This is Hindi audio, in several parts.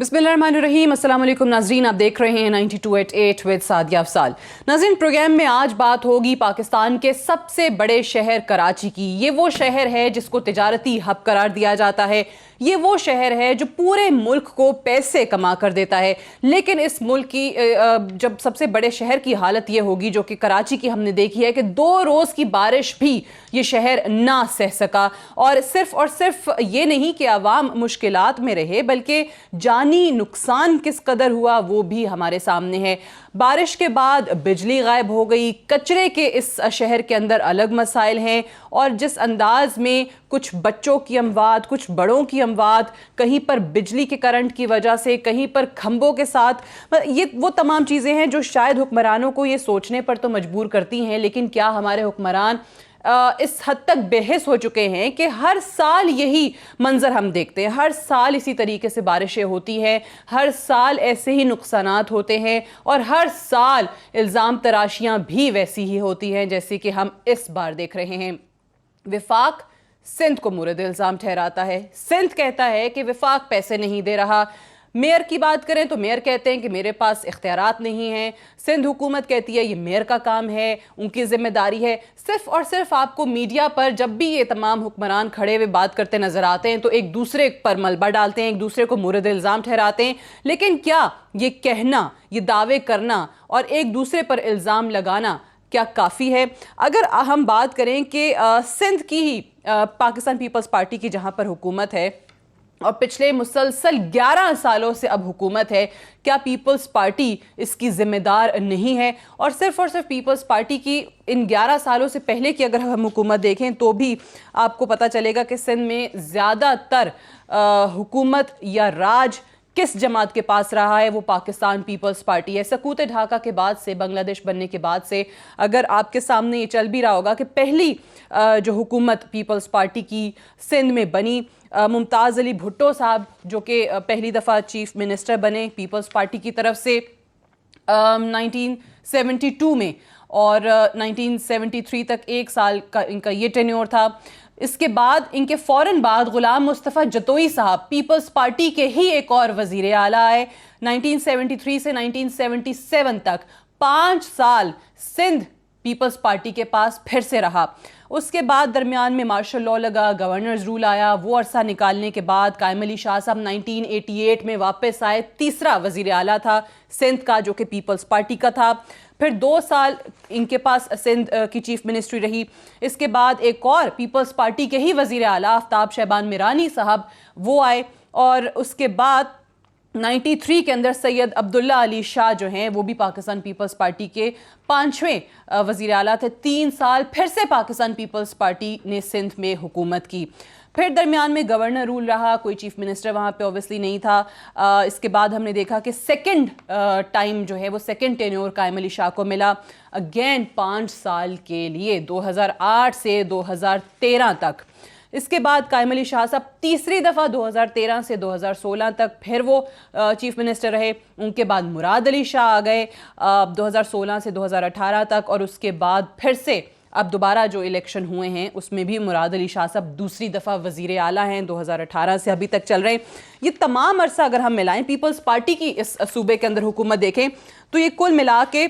बिस्मिल्लाहिर्रहमानिर्रहीम। अस्सलाम वालेकुम नाज़रीन, आप देख रहे हैं 92@8 विद सादिया अफसाल। नाज़रीन, प्रोग्राम में आज बात होगी पाकिस्तान के सबसे बड़े शहर कराची की। ये वो शहर है जिसको तिजारती हब करार दिया जाता है। ये वो शहर है जो पूरे मुल्क को पैसे कमा कर देता है। लेकिन इस मुल्क की जब सबसे बड़े शहर की हालत ये होगी जो कि कराची की हमने देखी है कि 2 रोज़ की बारिश भी ये शहर ना सह सका। और सिर्फ ये नहीं कि आवाम मुश्किलात में रहे, बल्कि जानी नुकसान किस कदर हुआ वो भी हमारे सामने है। बारिश के बाद बिजली गायब हो गई, कचरे के इस शहर के अंदर अलग मसाइल हैं, और जिस अंदाज में कुछ बच्चों की अमवात, कुछ बड़ों की अमवात, कहीं पर बिजली के करंट की वजह से, कहीं पर खंभों के साथ, ये वो तमाम चीज़ें हैं जो शायद हुक्मरानों को ये सोचने पर तो मजबूर करती हैं। लेकिन क्या हमारे हुक्मरान इस हद तक बेहिस हो चुके हैं कि हर साल यही मंजर हम देखते हैं, हर साल इसी तरीके से बारिशें होती हैं, हर साल ऐसे ही नुकसानात होते हैं, और हर साल इल्ज़ाम तराशियां भी वैसी ही होती हैं जैसे कि हम इस बार देख रहे हैं। विफाक सिंध को मुर्द इल्ज़ाम ठहराता है। सिंध कहता है कि विफाक पैसे नहीं दे रहा। मेयर की बात करें तो मेयर कहते हैं कि मेरे पास इख्तियारात नहीं हैं। सिंध हुकूमत कहती है ये मेयर का काम है, उनकी जिम्मेदारी है। सिर्फ और सिर्फ आपको मीडिया पर जब भी ये तमाम हुक्मरान खड़े हुए बात करते नजर आते हैं तो एक दूसरे पर मलबा डालते हैं, एक दूसरे को मुर्द इल्ज़ाम ठहराते हैं। लेकिन क्या ये कहना, ये दावे करना और एक दूसरे पर इल्ज़ाम लगाना क्या काफ़ी है? अगर हम बात करें कि सिंध की ही पाकिस्तान पीपल्स पार्टी की जहां पर हुकूमत है और पिछले मुसलसल 11 सालों से अब हुकूमत है, क्या पीपल्स पार्टी इसकी जिम्मेदार नहीं है? और सिर्फ पीपल्स पार्टी की इन 11 सालों से पहले की अगर हम हुकूमत देखें तो भी आपको पता चलेगा कि सिंध में ज़्यादातर हुकूमत या राज किस जमात के पास रहा है, वो पाकिस्तान पीपल्स पार्टी है। सकूत ढाका के बाद से, बांग्लादेश बनने के बाद से, अगर आपके सामने ये चल भी रहा होगा कि पहली जो हुकूमत पीपल्स पार्टी की सिंध में बनी, मुमताज़ अली भुट्टो साहब जो कि पहली दफ़ा चीफ मिनिस्टर बने पीपल्स पार्टी की तरफ से 1972 में, और 1973 तक 1 साल का इनका ये टेन्योर था। इसके बाद इनके फ़ौरन बाद गुलाम मुस्तफ़ा जतोई साहब पीपल्स पार्टी के ही एक और वज़ीर आला आए। 1973 से 1977 तक 5 साल सिंध पीपल्स पार्टी के पास फिर से रहा। उसके बाद दरमियान में मार्शल लॉ लगा, गवर्नर्स रूल आया। वो अरसा निकालने के बाद कायम अली शाह साहब 1988 में वापस आए, तीसरा वज़ीर आला था सिंध का जो कि पीपल्स पार्टी का था। फिर 2 साल इनके पास सिंध की चीफ मिनिस्ट्री रही। इसके बाद एक और पीपल्स पार्टी के ही वज़ीर आला आफ्ताब शहबान मिरानी साहब वो आए, और उसके बाद 93 के अंदर सैयद अब्दुल्ला अली शाह जो हैं वो भी पाकिस्तान पीपल्स पार्टी के 5वें वज़ीर आला थे। 3 साल फिर से पाकिस्तान पीपल्स पार्टी ने सिंध में हुकूमत की। फिर दरमियान में गवर्नर रूल रहा, कोई चीफ मिनिस्टर वहाँ पे ऑब्वियसली नहीं था। इसके बाद हमने देखा कि सेकंड टाइम जो है वो सेकंड टेन्योर कायम अली शाह को मिला, अगेन 5 साल के लिए, 2008 से 2013 तक। इसके बाद कायम अली शाह साहब तीसरी दफ़ा 2013 से 2016 तक फिर वो चीफ मिनिस्टर रहे। उनके बाद मुराद अली शाह आ गए 2016 से 2018 तक, और उसके बाद फिर से अब दोबारा जो इलेक्शन हुए हैं उसमें भी मुराद अली शाह साहब दूसरी दफ़ा वज़ीर आला हैं, 2018 से अभी तक चल रहे हैं। ये तमाम अरसा अगर हम मिलाएं पीपल्स पार्टी की इस सूबे के अंदर हुकूमत देखें तो ये कुल मिला के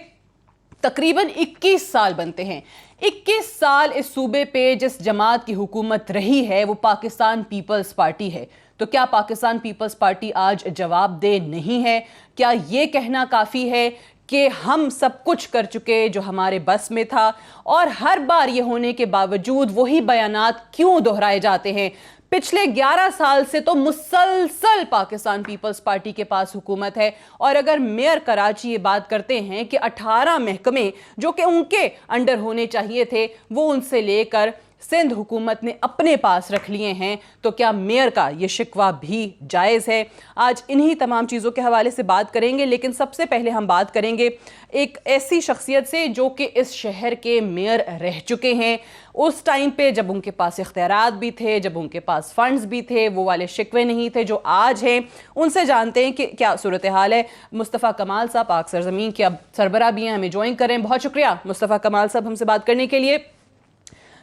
तकरीबन 21 साल बनते हैं। 21 साल इस सूबे पे जिस जमात की हुकूमत रही है वो पाकिस्तान पीपल्स पार्टी है। तो क्या पाकिस्तान पीपल्स पार्टी आज जवाबदेह नहीं है? क्या ये कहना काफ़ी है कि हम सब कुछ कर चुके जो हमारे बस में था? और हर बार ये होने के बावजूद वही बयानात क्यों दोहराए जाते हैं? पिछले 11 साल से तो मुसलसल पाकिस्तान पीपल्स पार्टी के पास हुकूमत है, और अगर मेयर कराची ये बात करते हैं कि 18 महकमे जो कि उनके अंडर होने चाहिए थे वो उनसे लेकर सिंध हुकूमत ने अपने पास रख लिए हैं, तो क्या मेयर का ये शिकवा भी जायज़ है? आज इन्हीं तमाम चीज़ों के हवाले से बात करेंगे, लेकिन सबसे पहले हम बात करेंगे एक ऐसी शख्सियत से जो कि इस शहर के मेयर रह चुके हैं। उस टाइम पे जब उनके पास इख्तियारात भी थे, जब उनके पास फंड्स भी थे, वो वाले शिकवे नहीं थे जो आज हैं। उनसे जानते हैं कि क्या सूरत हाल है। मुस्तफ़ा कमाल साहब पाक सरजमीन के अब सरबराह भी हैं, हमें ज्वाइन करें। बहुत शुक्रिया मुस्तफ़ा कमाल साहब हमसे बात करने के लिए।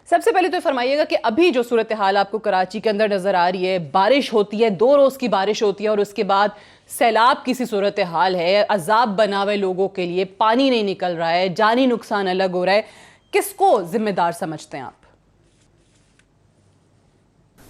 सबसे पहले तो फरमाइएगा कि अभी जो सूरत हाल आपको कराची के अंदर नजर आ रही है, बारिश होती है, 2 रोज की बारिश होती है और उसके बाद सैलाब की सी सूरत हाल है, अजाब बना हुआ है लोगों के लिए, पानी नहीं निकल रहा है, जानी नुकसान अलग हो रहा है, किसको जिम्मेदार समझते हैं आप?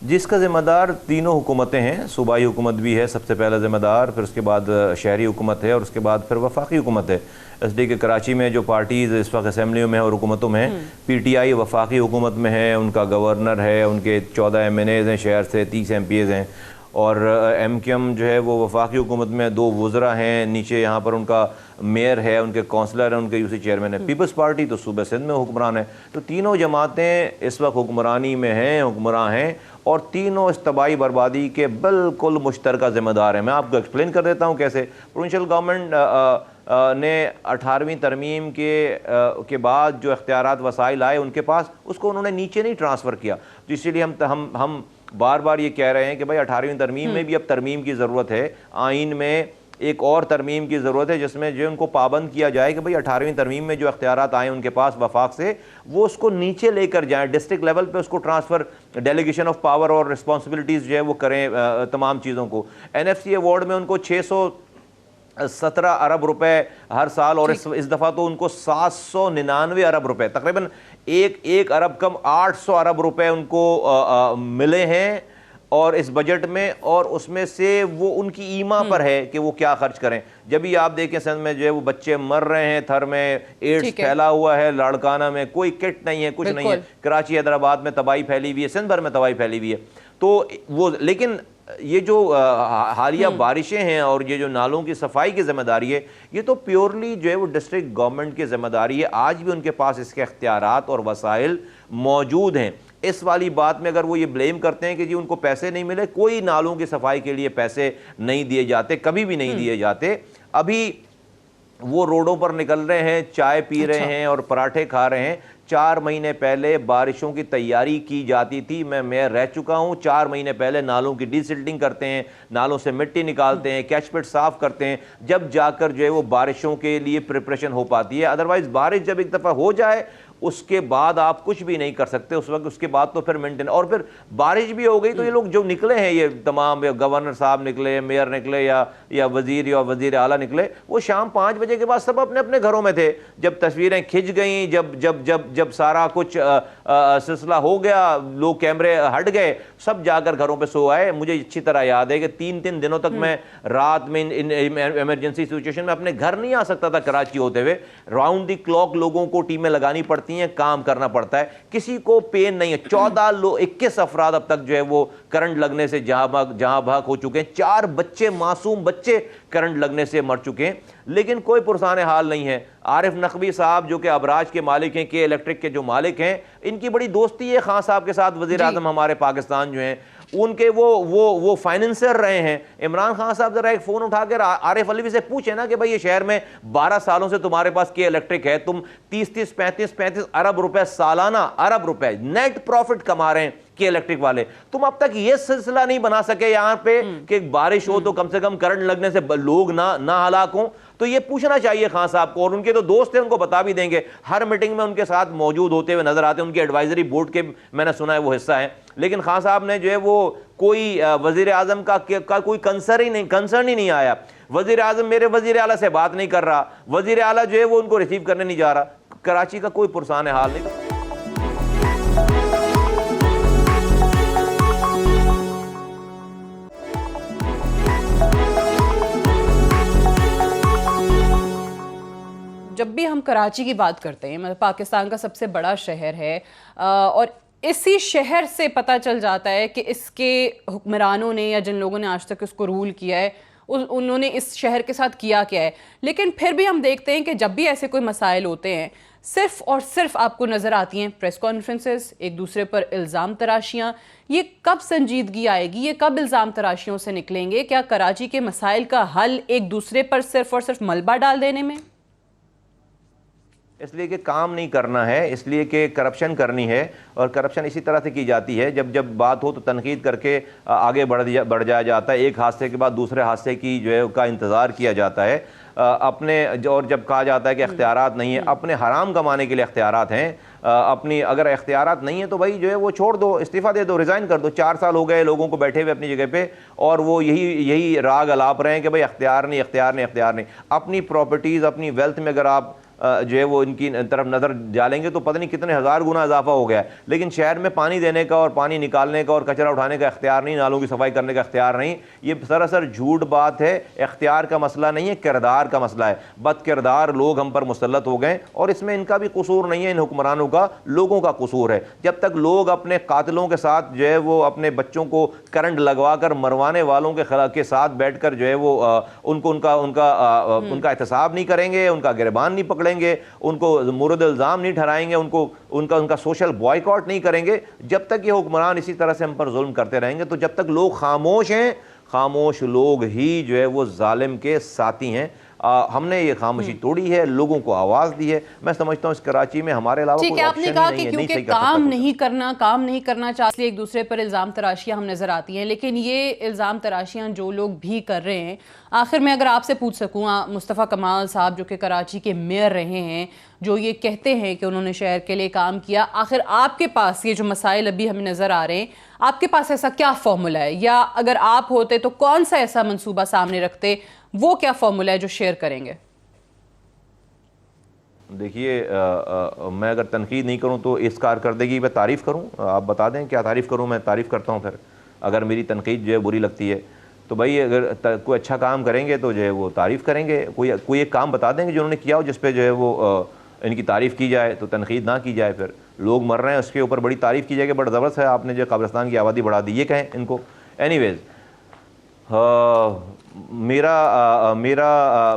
जिसका ज़िम्मेदार तीनों हुकूमतें हैं। सूबाई हुकूमत भी है सबसे पहला ज़िम्मेदार, फिर उसके बाद शहरी हुकूमत है और उसके बाद फिर वफाकी हुकूमत है। इसलिए कि कराची में जो पार्टीज़ इस वक्त असम्बलियों में और हुकूमतों में हैं, PTI वफाकी हुकूमत में है, उनका गवर्नर है, उनके 14 MNAs हैं शहर से, 30 MPs हैं, और MQM जो है वो वफाकी हुकूमत में 2 वज़रा हैं, नीचे यहाँ पर उनका मेयर है, उनके काउंसलर हैं, उनके UC चेयरमैन है। पीपल्स पार्टी तो सूबे सिंध में हुक्मरान है। तो तीनों जमातें इस वक्त हुक्मरानी में हैं, हुक्मरान हैं, और तीनों इस तबाही बर्बादी के बिल्कुल मुश्तरका ज़िम्मेदार हैं। मैं आपको एक्सप्लेन कर देता हूँ कैसे। प्रोविंशियल गवर्नमेंट ने 18वीं तरमीम के बाद जो इख्तियारात वसाइल आए उनके पास, उसको उन्होंने नीचे नहीं ट्रांसफ़र किया। तो इसीलिए हम बार बार ये कह रहे हैं कि भाई 18वीं तरमीम में भी अब तरमीम की ज़रूरत है। आइन में एक और तरमीम की ज़रूरत है जिसमें जो उनको पाबंद किया जाए कि भाई 18वीं तरमीम में जो इख्तियारात आए उनके पास वफाक से, वो उसको नीचे लेकर जाएं, डिस्ट्रिक्ट लेवल पे उसको ट्रांसफ़र, डेलीगेशन ऑफ पावर और रिस्पॉन्सिबिलिटीज़ जो है वो करें तमाम चीज़ों को। NFC अवार्ड में उनको 617 अरब रुपए हर साल, और इस दफ़ा तो उनको 799 अरब रुपए, तकरीबन एक अरब कम 800 अरब रुपए उनको मिले हैं और इस बजट में, और उसमें से वो उनकी ईमा पर है कि वो क्या खर्च करें। जब भी आप देखें सिंध में जो है वो बच्चे मर रहे हैं, थर में एड्स फैला हुआ है, लाड़काना में कोई किट नहीं है, कुछ नहीं है, कराची हैदराबाद में तबाही फैली हुई है, सिंध भर में तबाही फैली हुई है। तो वो, लेकिन ये जो हालिया बारिशें हैं और ये जो नालों की सफाई की जिम्मेदारी है, ये तो प्योरली जो है वो डिस्ट्रिक्ट गवर्नमेंट की जिम्मेदारी है। आज भी उनके पास इसके इख्तियारात और वसाइल मौजूद हैं। इस वाली बात में अगर वो ये ब्लेम करते हैं कि जी उनको पैसे नहीं मिले, कोई नालों की सफाई के लिए पैसे नहीं दिए जाते, कभी भी नहीं दिए जाते। अभी वो रोडों पर निकल रहे हैं, चाय पी रहे हैं और पराठे खा रहे हैं। 4 महीने पहले बारिशों की तैयारी की जाती थी। मैं रह चुका हूँ। 4 महीने पहले नालों की डीसिल्टिंग करते हैं, नालों से मिट्टी निकालते हैं, कैच पिट साफ करते हैं, जब जाकर जो है वो बारिशों के लिए प्रिपरेशन हो पाती है। अदरवाइज बारिश जब एक दफ़ा हो जाए उसके बाद आप कुछ भी नहीं कर सकते उस वक्त। उसके बाद तो फिर मेंटेन, और फिर बारिश भी हो गई तो ये लोग जो निकले हैं, ये तमाम गवर्नर साहब निकले, मेयर निकले, या वजीर या वजीर आला निकले, वो शाम 5 बजे के बाद सब अपने अपने घरों में थे। जब तस्वीरें खिंच गई, जब जब जब जब सारा कुछ सिलसिला हो गया, लोग कैमरे हट गए, सब जाकर घरों पे सो आए। मुझे अच्छी तरह याद है कि 3-3 दिनों तक मैं रात में इन इमरजेंसी सिचुएशन में अपने घर नहीं आ सकता था कराची होते हुए। राउंड द क्लॉक लोगों को टीमें लगानी पड़ती हैं, काम करना पड़ता है, किसी को पेन नहीं है। 21 अफराद अब तक जो है वो करंट लगने से जहां भाग हो चुके हैं। 4 बच्चे, मासूम बच्चे करंट लगने से मर चुके हैं, लेकिन कोई पुरसाने हाल नहीं है। आरिफ नकवी साहब जो कि अबराज के मालिक हैं, के इलेक्ट्रिक के जो मालिक हैं, इनकी बड़ी दोस्ती है खान साहब के साथ। वजीर आजम हमारे पाकिस्तान जो हैं उनके वो फाइनेंसर रहे हैं। इमरान खान साहब जरा एक फोन उठाकर आरिफ अलवी से पूछे ना कि भाई ये शहर में 12 सालों से तुम्हारे पास के इलेक्ट्रिक है, तुम 30-35 अरब रुपए सालाना, अरब रुपए नेट प्रॉफिट कमा रहे हैं के इलेक्ट्रिक वाले, तुम अब तक ये सिलसिला नहीं बना सके यहाँ पे कि बारिश हो तो कम से कम करंट लगने से लोग ना हलाक हों। तो ये पूछना चाहिए खान साहब को, और उनके तो दोस्त हैं, उनको बता भी देंगे। हर मीटिंग में उनके साथ मौजूद होते हुए नजर आते हैं, उनके एडवाइजरी बोर्ड के मैंने सुना है वो हिस्सा है। लेकिन खान साहब ने जो है वो कोई वजीर आजम का कोई कंसर्न ही नहीं आया। वजीर आजम मेरे वजीर आला से बात नहीं कर रहा, वजीर आला जो है वो उनको रिसीव करने नहीं जा रहा। कराची का कोई पुरसान हाल नहीं। जब भी हम कराची की बात करते हैं, मतलब पाकिस्तान का सबसे बड़ा शहर है, और इसी शहर से पता चल जाता है कि इसके हुक्मरानों ने या जिन लोगों ने आज तक इसको रूल किया है उन्होंने इस शहर के साथ किया क्या है। लेकिन फिर भी हम देखते हैं कि जब भी ऐसे कोई मसाइल होते हैं, सिर्फ और सिर्फ आपको नज़र आती हैं प्रेस कॉन्फ्रेंसेस, एक दूसरे पर इल्ज़ाम तराशियाँ। ये कब संजीदगी आएगी, ये कब इल्ज़ाम तराशियों से निकलेंगे? क्या कराची के मसाइल का हल एक दूसरे पर सिर्फ और सिर्फ मलबा डाल देने में? इसलिए कि काम नहीं करना है, इसलिए कि करप्शन करनी है, और करप्शन इसी तरह से की जाती है जब बात हो तो तनकीद करके आगे बढ़ जाया जाता है। एक हादसे के बाद दूसरे हादसे की जो है का इंतज़ार किया जाता है अपने, और जब कहा जाता है कि इख्तियारात नहीं है, अपने हराम कमाने के लिए इख्तियारात हैं। अपनी अगर इख्तियारात नहीं है तो भाई जो है वो छोड़ दो, इस्तीफ़ा दे दो, रिज़ाइन कर दो। 4 साल हो गए लोगों को बैठे हुए अपनी जगह पे और वो यही राग अलाप रहे हैं कि भाई अख्तियार नहीं, अख्तियार नहीं, अख्तियार नहीं। अपनी प्रॉपर्टीज़, अपनी वेल्थ में अगर आप जो है वो इनकी तरफ नज़र डालेंगे तो पता नहीं कितने हज़ार गुना इजाफा हो गया है। लेकिन शहर में पानी देने का और पानी निकालने का और कचरा उठाने का इख्तियार नहीं, नालों की सफाई करने का इख्तियार नहीं। ये सरासर झूठ बात है। इख्तियार का मसला नहीं है, किरदार का मसला है। बद किरदार लोग हम पर मुसल्लत हो गए और इसमें इनका भी कसूर नहीं है, इन हुक्मरानों का, लोगों का कसूर है। जब तक लोग अपने कातिलों के साथ जो है वो अपने बच्चों को करंट लगवा कर मरवाने वालों के साथ बैठ कर जो है वो उनका एहतसाब नहीं करेंगे, उनका गिरबान नहीं पकड़ेंगे, उनको मुर्द इल्ज़ाम नहीं ठहराएंगे, उनका सोशल बॉयकॉट नहीं करेंगे, जब तक ये हुक्मरान इसी तरह से हम पर जुल्म करते रहेंगे, तो जब तक लोग खामोश हैं, खामोश लोग ही जो है वो जालिम के साथी हैं। हमने ये खामोशी तोड़ी है, लोगों को आवाज़ दी है। मैं समझता हूँ इस कराची में हमारे अलावा कोई ऑप्शन ही नहीं है। क्योंकि काम नहीं करना चाहते, एक दूसरे पर इल्ज़ाम तराशियाँ हम नज़र आती हैं, लेकिन ये इल्ज़ाम तराशियाँ जो लोग भी कर रहे हैं, आखिर में अगर आपसे पूछ सकूँ, मुस्तफ़ा कमाल साहब जो कि कराची के मेयर रहे हैं, जो ये कहते हैं कि उन्होंने शहर के लिए काम किया, आखिर आपके पास ये जो मसाइल अभी हमें नज़र आ रहे हैं, आपके पास ऐसा क्या फॉर्मूला है, या अगर आप होते तो कौन सा ऐसा मंसूबा सामने रखते, वो क्या फॉर्मूला है जो शेयर करेंगे? देखिए, मैं अगर तनकीद नहीं करूं तो इस कारकर्दगी पे तारीफ़ करूं। आप बता दें क्या तारीफ़ करूं, मैं तारीफ़ करता हूं। फिर अगर मेरी तनकीद जो है बुरी लगती है तो भाई अगर कोई अच्छा काम करेंगे तो जो है वो तारीफ़ करेंगे। कोई एक काम बता देंगे जो उन्होंने किया हो जिस पे जो है वो इनकी तारीफ़ की जाए, तो तनकीद ना की जाए। फिर लोग मर रहे हैं उसके ऊपर बड़ी तारीफ़ की जाए कि बड़ा ज़बरदस्त है आपने जो कब्रिस्तान की आबादी बढ़ा दी, ये कहें इनको। एनीवेज़,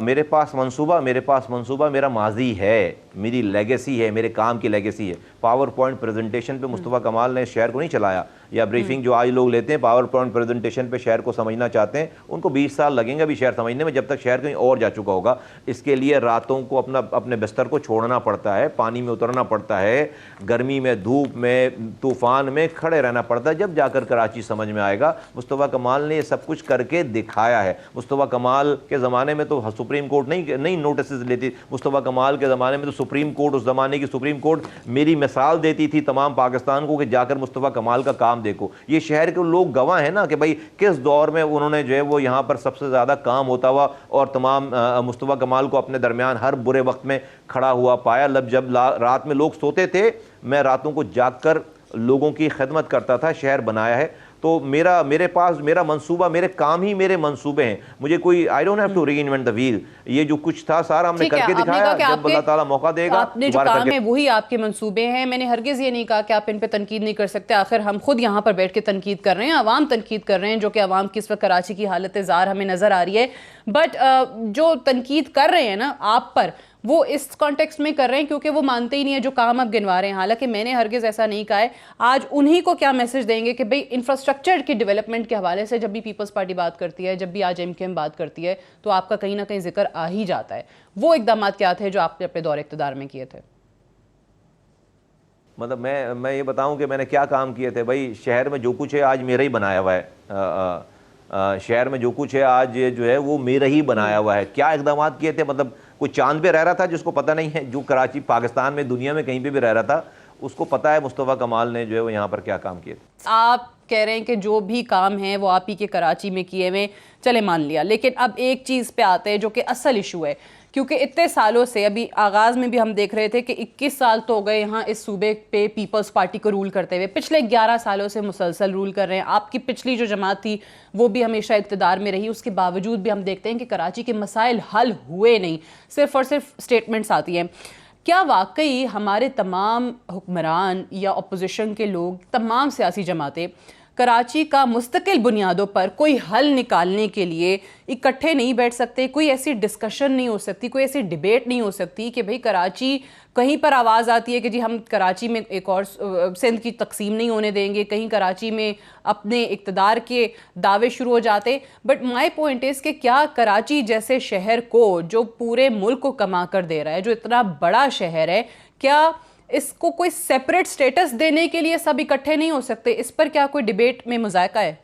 मेरे पास मंसूबा मेरा माजी है, मेरी लेगेसी है, मेरे काम की लेगेसी है। पावर पॉइंट प्रेजेंटेशन पे मुस्तफ़ा कमाल ने शहर को नहीं चलाया, या ब्रीफिंग जो आज लोग लेते हैं पावर पॉइंट प्रेजेंटेशन पे शहर को समझना चाहते हैं, उनको 20 साल लगेंगे अभी शहर समझने में, जब तक शहर कहीं और जा चुका होगा। इसके लिए रातों को अपने बिस्तर को छोड़ना पड़ता है, पानी में उतरना पड़ता है, गर्मी में, धूप में, तूफ़ान में खड़े रहना पड़ता है, जब जाकर कराची समझ में आएगा। मुस्तफ़ा कमाल ने ये सब कुछ करके दिखाया है। मुस्तफ़ा कमाल के ज़माने में तो सुप्रीम कोर्ट नहीं नोटिस लेती। मुस्तफ़ा कमाल के ज़माने में तो सुप्रीम कोर्ट, उस ज़माने की सुप्रीम कोर्ट मेरी मिसाल देती थी तमाम पाकिस्तान को कि जाकर मुस्तफ़ा कमाल का काम देखो। ये शहर के लोग गवाह हैं ना कि भाई किस दौर में उन्होंने जो है वो यहाँ पर सबसे ज़्यादा काम होता हुआ और तमाम मुस्तफ़ा कमाल को अपने दरमियान हर बुरे वक्त में खड़ा हुआ पाया। जब रात में लोग सोते थे, मैं रातों को जाग कर लोगों की खिदमत करता था, शहर बनाया है। तो मेरे पास मेरा मंसूबा, मेरे काम ही मेरे मंसूबे हैं। मुझे कोई I don't have to reinvent the wheel. ये जो कुछ था सारा हमने करके दिखाया। जब अल्लाह ताला मौका देगा, आपने जो काम है वही आपके मंसूबे हैं। मैंने हरगिज़ ये नहीं कहा कि आप इन पे तनकीद नहीं कर सकते। आखिर हम खुद यहाँ पर बैठ के तनकीद कर रहे हैं, अवाम तनकीद कर रहे हैं, जो कि अवाम की इस वक्त कराची की हालत ज़ार हमें नज़र आ रही है। बट जो तनकीद कर रहे हैं ना आप पर, वो इस कॉन्टेक्स्ट में कर रहे हैं क्योंकि वो मानते ही नहीं है जो काम आप गिनवा रहे हैं। हालांकि मैंने हरगिज़ ऐसा नहीं कहा है। आज उन्हीं को क्या मैसेज देंगे कि भाई इंफ्रास्ट्रक्चर की डेवलपमेंट के हवाले से जब भी पीपल्स पार्टी बात करती है, जब भी आज एमकेएम बात करती है, तो आपका कहीं ना कहीं जिक्र आ ही जाता है। वो इकदाम क्या थे जो आपने अपने दौरे इक़्तिदार में किए थे? मतलब मैं ये बताऊं कि मैंने क्या काम किए थे। भाई शहर में जो कुछ है आज मेरा ही बनाया हुआ है। शहर में जो कुछ है आज जो है वो मेरा ही बनाया हुआ है। क्या इकदाम किए थे, मतलब कोई चांद पे रह रहा था जिसको पता नहीं है, जो कराची, पाकिस्तान में, दुनिया में कहीं पे भी रह रहा था, उसको पता है मुस्तफ़ा कमाल ने जो है वो यहाँ पर क्या काम किए थे। आप कह रहे हैं कि जो भी काम है वो आप ही के कराची में किए हुए, चले मान लिया। लेकिन अब एक चीज़ पे आते हैं जो कि असल इशू है, क्योंकि इतने सालों से, अभी आगाज़ में भी हम देख रहे थे कि 21 साल तो हो गए यहाँ इस सूबे पे पीपल्स पार्टी को रूल करते हुए। पिछले 11 सालों से मुसलसल रूल कर रहे हैं। आपकी पिछली जो जमात थी वो भी हमेशा इक़्तिदार में रही, उसके बावजूद भी हम देखते हैं कि कराची के मसाइल हल हुए नहीं, सिर्फ और सिर्फ स्टेटमेंट्स आती हैं। क्या वाकई हमारे तमाम हुक्मरान या अपोजिशन के लोग, तमाम सियासी जमातें कराची का मुस्तकिल बुनियादों पर कोई हल निकालने के लिए इकट्ठे नहीं बैठ सकते? कोई ऐसी डिस्कशन नहीं हो सकती, कोई ऐसी डिबेट नहीं हो सकती कि भाई कराची, कहीं पर आवाज़ आती है कि जी हम कराची में एक और सिंध की तकसीम नहीं होने देंगे, कहीं कराची में अपने इक़्तिदार के दावे शुरू हो जाते। बट माई पॉइंट इज़ कि क्या कराची जैसे शहर को, जो पूरे मुल्क को कमा कर दे रहा है, जो इतना बड़ा शहर है, क्या इसको कोई सेपरेट स्टेटस देने के लिए सब इकट्ठे नहीं हो सकते? इस पर क्या कोई डिबेट में मुज़ायका है?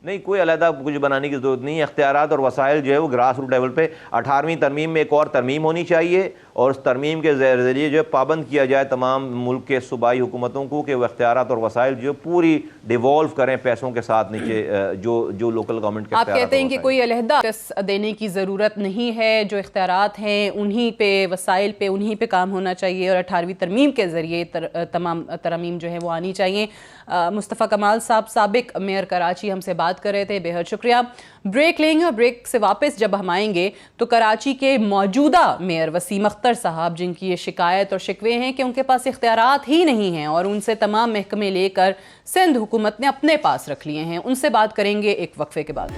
नहीं, कोई अलहदा कुछ बनाने की ज़रूरत नहीं है। इख्तियारात और वसाइल जो है वो ग्रास रूट लेवल पे 18वीं तरमीम में एक और तरमीम होनी चाहिए और उस तरमीम के ज़रिए जो है पाबंद किया जाए तमाम मुल्क के सूबाई हुकूमतों को कि वो इख्तियारात और वसाइल जो पूरी डिवॉल्व करें पैसों के साथ नीचे जो लोकल गवर्नमेंट के आप कहते हैं कि कोई अलहदा देने की ज़रूरत नहीं है, जो इख्तियारात हैं उन्हीं पे, वसाइल पे उन्हीं पे काम होना चाहिए और 18वीं तरमीम के ज़रिए तमाम तरमीम जो है वो आनी चाहिए। मुस्तफ़ा कमाल साहब, साबिक मेयर कराची, हमसे बात कर रहे थे। बेहद शुक्रिया। ब्रेक लेंगे और ब्रेक से वापस जब हम आएंगे तो कराची के मौजूदा मेयर वसीम अख्तर साहब, जिनकी ये शिकायत और शिकवे हैं कि उनके पास इख्तियारात ही नहीं हैं और उनसे तमाम महकमे लेकर सिंध हुकूमत ने अपने पास रख लिए हैं, उनसे बात करेंगे एक वक्फे के बाद।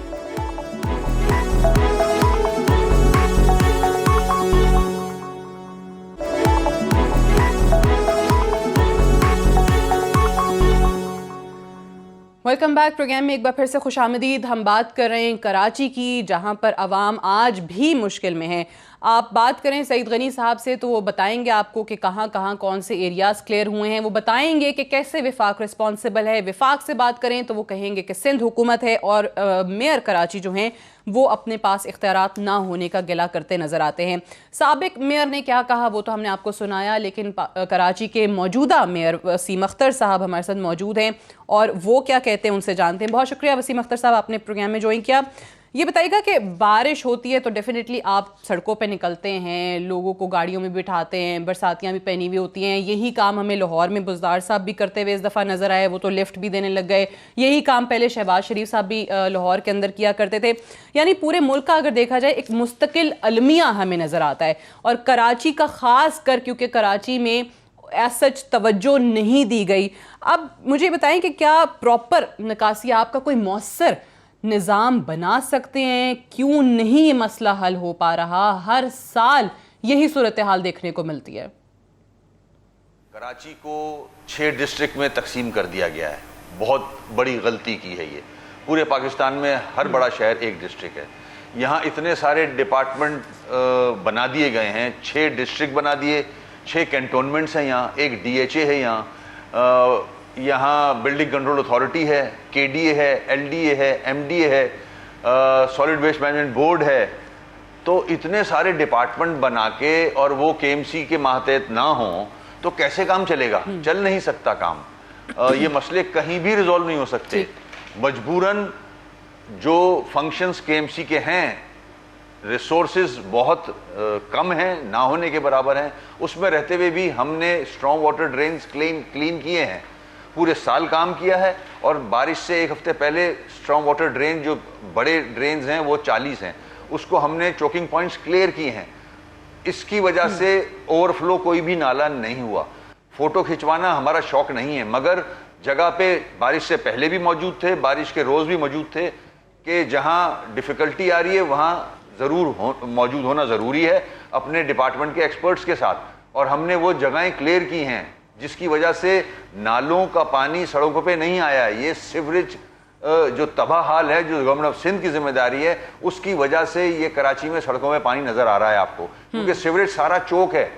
Welcome back. प्रोग्राम में एक बार फिर से खुशामदीद। हम बात कर रहे हैं कराची की, जहां पर आवाम आज भी मुश्किल में है। आप बात करें सईद गनी साहब से तो वो बताएंगे आपको कि कहाँ कहाँ कौन से एरियाज़ क्लियर हुए हैं, वो बताएंगे कि कैसे विफाक रिस्पॉन्सिबल है। विफाक से बात करें तो वो कहेंगे कि सिंध हुकूमत है और मेयर कराची जो हैं वो अपने पास इख्तियारात ना होने का गिला करते नज़र आते हैं। साबिक मेयर ने क्या कहा वो तो हमने आपको सुनाया, लेकिन कराची के मौजूदा मेयर वसीम अख्तर साहब हमारे साथ मौजूद हैं और वो क्या कहते हैं उनसे जानते हैं। बहुत शुक्रिया वसीम अख्तर साहब, आपने प्रोग्राम में ज्वाइन किया। ये बताइएगा कि बारिश होती है तो डेफिनेटली आप सड़कों पे निकलते हैं, लोगों को गाड़ियों में बिठाते हैं, बरसातियाँ भी पहनी हुई होती हैं। यही काम हमें लाहौर में बुज़दार साहब भी करते हुए इस दफ़ा नज़र आए, वो तो लिफ्ट भी देने लग गए। यही काम पहले शहबाज शरीफ साहब भी लाहौर के अंदर किया करते थे। यानी पूरे मुल्क का अगर देखा जाए एक मुस्तकिल अलमिया हमें नज़र आता है और कराची का ख़ास कर, क्योंकि कराची में सच तवज्जो नहीं दी गई। अब मुझे बताएं कि क्या प्रॉपर निकासी आपका कोई मौसर निज़ाम बना सकते हैं? क्यों नहीं ये मसला हल हो पा रहा? हर साल यही सूरत हाल देखने को मिलती है। कराची को 6 डिस्ट्रिक्ट में तकसीम कर दिया गया है। बहुत बड़ी गलती की है ये। पूरे पाकिस्तान में हर बड़ा शहर एक डिस्ट्रिक्ट है। यहाँ इतने सारे डिपार्टमेंट बना दिए गए हैं, 6 डिस्ट्रिक्ट बना दिए, 6 कैंटोनमेंट्स हैं यहाँ, एक DHA है यहाँ बिल्डिंग कंट्रोल अथॉरिटी है, KDA है, LDA है, MDA है, सॉलिड वेस्ट मैनेजमेंट बोर्ड है। तो इतने सारे डिपार्टमेंट बना के और वो KMC के मातहत ना हो तो कैसे काम चलेगा? चल नहीं सकता काम। ये मसले कहीं भी रिजॉल्व नहीं हो सकते। मजबूरन जो फंक्शंस KMC के हैं, रिसोर्सेज बहुत कम हैं, ना होने के बराबर हैं, उसमें रहते हुए भी हमने स्ट्रॉन्ग वाटर ड्रेन्स क्लीन किए हैं, पूरे साल काम किया है। और बारिश से एक हफ्ते पहले स्ट्रॉन्ग वाटर ड्रेन, जो बड़े ड्रेन्स हैं वो 40 हैं, उसको हमने चोकिंग पॉइंट्स क्लियर किए हैं। इसकी वजह से ओवरफ्लो कोई भी नाला नहीं हुआ। फोटो खिंचवाना हमारा शौक नहीं है, मगर जगह पे बारिश से पहले भी मौजूद थे, बारिश के रोज़ भी मौजूद थे कि जहाँ डिफ़िकल्टी आ रही है वहाँ ज़रूर मौजूद होना ज़रूरी है अपने डिपार्टमेंट के एक्सपर्ट्स के साथ। और हमने वो जगहें क्लियर की हैं जिसकी वजह से नालों का पानी सड़कों पे नहीं आया। ये सीवरेज जो तबाह हाल है, जो गवर्नमेंट ऑफ सिंध की जिम्मेदारी है, उसकी वजह से ये कराची में सड़कों में पानी नजर आ रहा है आपको, क्योंकि सीवरेज सारा चौक है,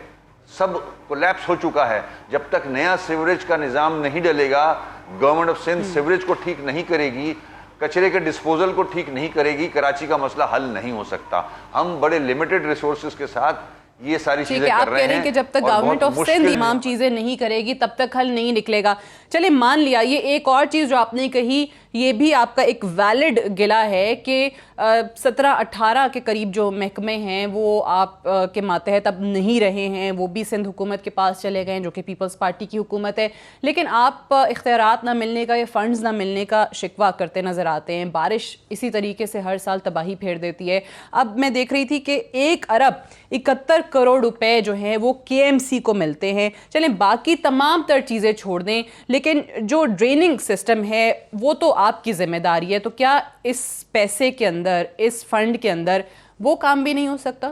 सब कोलैप्स हो चुका है। जब तक नया सीवरेज का निज़ाम नहीं डलेगा, गवर्नमेंट ऑफ सिंध सीवरेज को ठीक नहीं करेगी, कचरे के डिस्पोजल को ठीक नहीं करेगी, कराची का मसला हल नहीं हो सकता। हम बड़े लिमिटेड रिसोर्सेज के साथ ये सारी चीजें कर रहे हैं कि जब तक गवर्नमेंट ऑफ सिंध तमाम चीजें नहीं करेगी तब तक हल नहीं निकलेगा। चलिए मान लिया, ये एक और चीज जो आपने कही ये भी आपका एक वैलिड गिला है कि 17-18 के करीब जो महकमे हैं वो आप के मातहत अब नहीं रहे हैं, वो भी सिंध हुकूमत के पास चले गए हैं, जो कि पीपल्स पार्टी की हुकूमत है। लेकिन आप इख्तियारात ना मिलने का या फंड्स ना मिलने का शिकवा करते नज़र आते हैं। बारिश इसी तरीके से हर साल तबाही फेर देती है। अब मैं देख रही थी कि 1 अरब 71 करोड़ रुपए जो हैं वो KMC को मिलते हैं। चलें बाकी तमाम तर चीज़ें छोड़ दें, लेकिन जो ड्रेनिंग सिस्टम है वो तो आपकी जिम्मेदारी है। तो क्या इस पैसे के अंदर, इस फंड के अंदर वो काम भी नहीं हो सकता?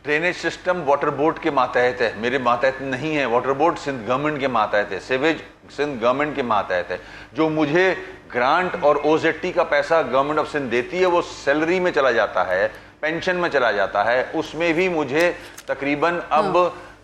ड्रेनेज सिस्टम वाटर बोर्ड के मातहत है, मेरे मातहत नहीं है। वाटर बोर्ड सिंध गवर्नमेंट के मातहत है, सीवेज सिंध गवर्नमेंट के मातहत है। जो मुझे ग्रांट और OZT का पैसा गवर्नमेंट ऑफ सिंध देती है वो सैलरी में चला जाता है, पेंशन में चला जाता है। उसमें भी मुझे तकरीबन अब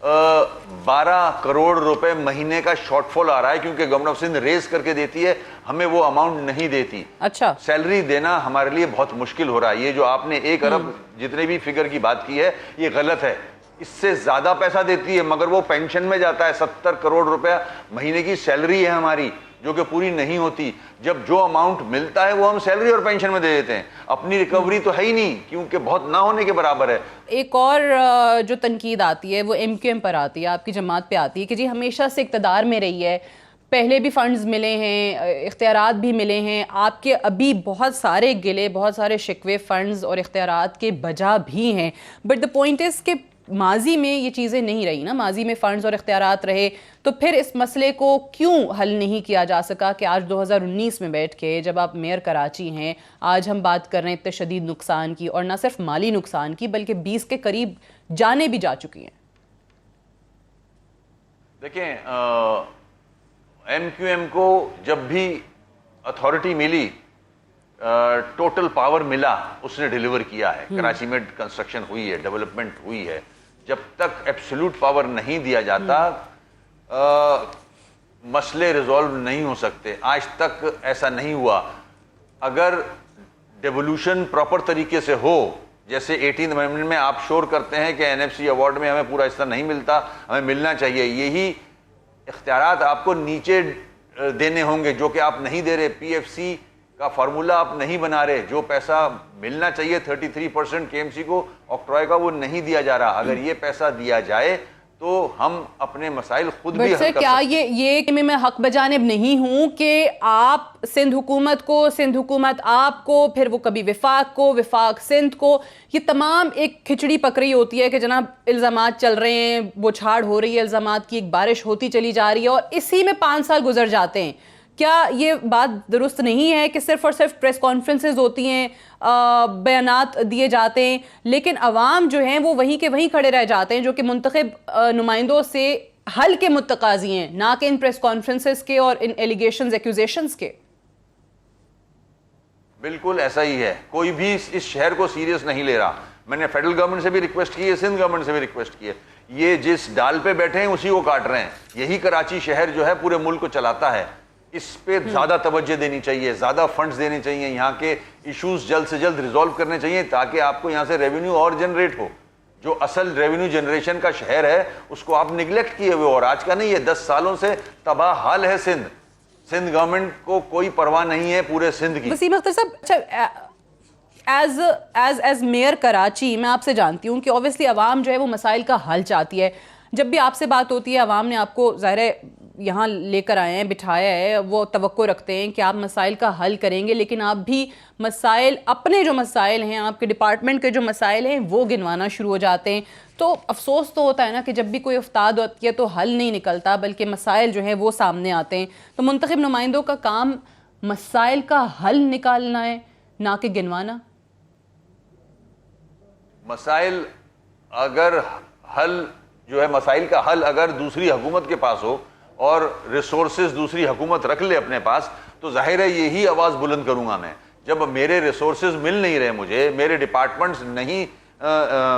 12 करोड़ रुपए महीने का शॉर्टफॉल आ रहा है, क्योंकि गवर्नमेंट ऑफ सिंध रेज करके देती है, हमें वो अमाउंट नहीं देती। अच्छा, सैलरी देना हमारे लिए बहुत मुश्किल हो रहा है। ये जो आपने 1 अरब जितने भी फिगर की बात की है, ये गलत है। इससे ज्यादा पैसा देती है, मगर वो पेंशन में जाता है। 70 करोड़ रुपया महीने की सैलरी है हमारी, जो कि पूरी नहीं होती। जब जो अमाउंट मिलता है वो हम सैलरी और पेंशन में दे देते हैं। अपनी रिकवरी तो है ही नहीं, क्योंकि बहुत ना होने के बराबर है। एक और जो तनकीद आती है वो MQM पर आती है, आपकी जमात पे आती है कि जी हमेशा से इक़्तिदार में रही है, पहले भी फंड्स मिले हैं, इख्तियारात भी मिले हैं, आपके अभी बहुत सारे गिले, बहुत सारे शिकवे फंड्स और इख्तियारात के बजा भी हैं। बट द पॉइंट इज़ कि माजी में ये चीज़ें नहीं रही ना, माजी में फ़ंड्स और इख्तियारात रहे, तो फिर इस मसले को क्यों हल नहीं किया जा सका कि आज 2019 में बैठ के, जब आप मेयर कराची हैं, आज हम बात कर रहे हैं इतने शदीद नुकसान की, और ना सिर्फ माली नुकसान की बल्कि 20 के करीब जाने भी जा चुकी हैं। देखें, MQM को जब भी अथॉरिटी मिली, टोटल पावर मिला, उसने डिलीवर किया है। कराची में कंस्ट्रक्शन हुई है, डेवलपमेंट हुई है। जब तक एब्सोल्यूट पावर नहीं दिया जाता, मसले रिजॉल्व नहीं हो सकते। आज तक ऐसा नहीं हुआ। अगर डेवोल्यूशन प्रॉपर तरीके से हो, जैसे 18th अमेंडमेंट में आप श्योर करते हैं कि NFC अवार्ड में हमें पूरा हिस्सा नहीं मिलता, हमें मिलना चाहिए, यही इख्तियारात आपको नीचे देने होंगे जो कि आप नहीं दे रहे। PFC का फार्मूला आप नहीं बना रहे। जो पैसा मिलना चाहिए 33% KMC को, ऑक्ट्रॉय का, वो नहीं दिया जा रहा। अगर ये पैसा दिया जाए तो हम अपने मसाइल खुद भी हल कर क्या सकते हैं। ये मैं हक बजानिब नहीं हूं कि आप सिंध हुकूमत को, सिंध हुकूमत आपको, फिर वो कभी विफाक को, विफाक सिंध को, ये तमाम एक खिचड़ी पक रही होती है कि जनाब इल्ज़ामात चल रहे हैं, बौछार हो रही है, इल्ज़ामात की एक बारिश होती चली जा रही है, और इसी में 5 साल गुजर जाते हैं। क्या ये बात दुरुस्त नहीं है कि सिर्फ और सिर्फ प्रेस कॉन्फ्रेंसेज होती हैं, बयानात दिए जाते हैं, लेकिन अवाम जो हैं वो वहीं के वहीं खड़े रह जाते हैं, जो कि मुंतखब नुमाइंदों से हल के मुत्तकाजी हैं, ना कि इन प्रेस कॉन्फ्रेंसेज के और इन एलिगेशंस, एक्यूजेशंस के। बिल्कुल ऐसा ही है। कोई भी इस शहर को सीरियस नहीं ले रहा। मैंने फेडरल गवर्नमेंट से भी रिक्वेस्ट की है, सिंध गवर्नमेंट से भी रिक्वेस्ट की है। ये जिस डाल पे बैठे हैं उसी को काट रहे हैं। यही कराची शहर जो है पूरे मुल्क को चलाता है। इस पे ज्यादा तवज्जो देनी चाहिए, ज्यादा फंड्स देने चाहिए, यहाँ के इश्यूज जल्द से जल्द रिजॉल्व करने चाहिए, ताकि आपको यहाँ से रेवेन्यू और जनरेट हो। जो असल रेवेन्यू जनरेशन का शहर है उसको आप निगलेक्ट किए हुए, और आज का नहीं है, 10 सालों से तबाह हाल है सिंध। सिंध गवर्नमेंट को कोई परवाह नहीं है पूरे सिंध की। वसीम अख्तर साहब, अच्छा, एज मेयर कराची मैं आपसे जानती हूँ कि ऑब्वियसली अवाम जो है वो मसाइल का हल चाहती है। जब भी आपसे बात होती है, अवाम ने आपको ज़ाहिर है यहाँ लेकर आए हैं, बिठाया है, वो तवक्को रखते हैं कि आप मसाइल का हल करेंगे, लेकिन आप भी मसाइल, अपने जो मसाइल हैं, आपके डिपार्टमेंट के जो मसाइल हैं, वो गिनवाना शुरू हो जाते हैं। तो अफसोस तो होता है ना कि जब भी कोई उफ्ताद होती है तो हल नहीं निकलता, बल्कि मसाइल जो हैं वो सामने आते हैं। तो मुंतखब नुमाइंदों का काम मसाइल का हल निकालना है, ना कि गिनवाना। मसाइल अगर हल जो है, मसाइल का हल अगर दूसरी हुकूमत के पास हो और रिसोर्सेज दूसरी हुकूमत रख ले अपने पास, तो जाहिर है यही आवाज़ बुलंद करूंगा मैं। जब मेरे रिसोर्सेज मिल नहीं रहे, मुझे मेरे डिपार्टमेंट्स नहीं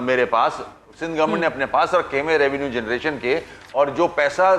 मेरे पास, सिंध गवर्नमेंट ने अपने पास रखे हुए रेवेन्यू जनरेशन के, और जो पैसा